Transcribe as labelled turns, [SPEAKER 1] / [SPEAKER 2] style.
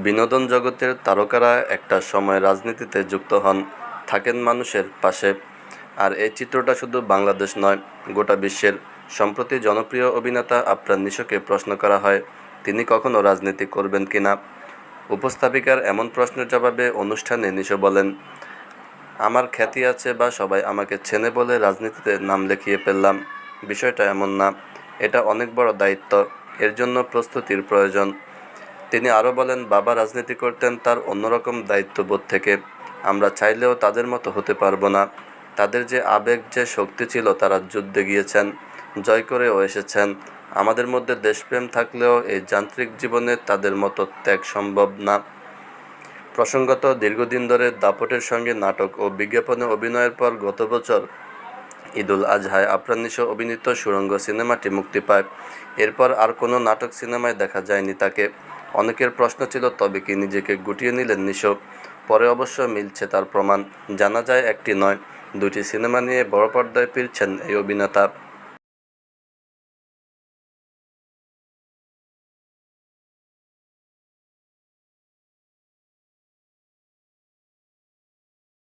[SPEAKER 1] বিনোদন জগতের তারকারা একটা সময় রাজনীতিতে যুক্ত হন, থাকেন মানুষের পাশে। আর এই চিত্রটা শুধু বাংলাদেশ নয়, গোটা বিশ্বের। সম্প্রতি জনপ্রিয় অভিনেতা আফরান নিশোকে প্রশ্ন করা হয় তিনি কখনো রাজনীতি করবেন কিনা। উপস্থাপিকার এমন প্রশ্নের জবাবে অনুষ্ঠানে নিশো বলেন, আমার খ্যাতি আছে বা সবাই আমাকে চেনে বলে রাজনীতিতে নাম লিখিয়ে ফেললাম, বিষয়টা এমন না। এটা অনেক বড় দায়িত্ব, এর জন্য প্রস্তুতির প্রয়োজন। তিনি আরও বলেন, বাবা রাজনীতি করতেন তার অন্যরকম দায়িত্ববোধ থেকে। আমরা চাইলেও তাদের মতো হতে পারবো না। তাদের যে আবেগ, যে শক্তি ছিল, তারা যুদ্ধে গিয়েছেন, জয় করেও এসেছেন। আমাদের মধ্যে দেশপ্রেম থাকলেও এই যান্ত্রিক জীবনে তাদের মতো ত্যাগ সম্ভব না। প্রসঙ্গত, দীর্ঘদিন ধরে দাপটের সঙ্গে নাটক ও বিজ্ঞাপনে অভিনয়ের পর গত বছর ঈদুল আজহায় আফরান নিশো অভিনীত সুড়ঙ্গ সিনেমাটি মুক্তি পায়। এরপর আর কোনো নাটক সিনেমায় দেখা যায়নি তাকে। অনেকের প্রশ্ন ছিল, তবে কি নিজেকে গুটিয়ে নিলেন নিশো? পরে অবশ্য মিলছে তার প্রমাণ। জানা যায় একটি নয়, দুটি সিনেমা নিয়ে বড় পর্দায় ফিরছেন এই অভিনেতা।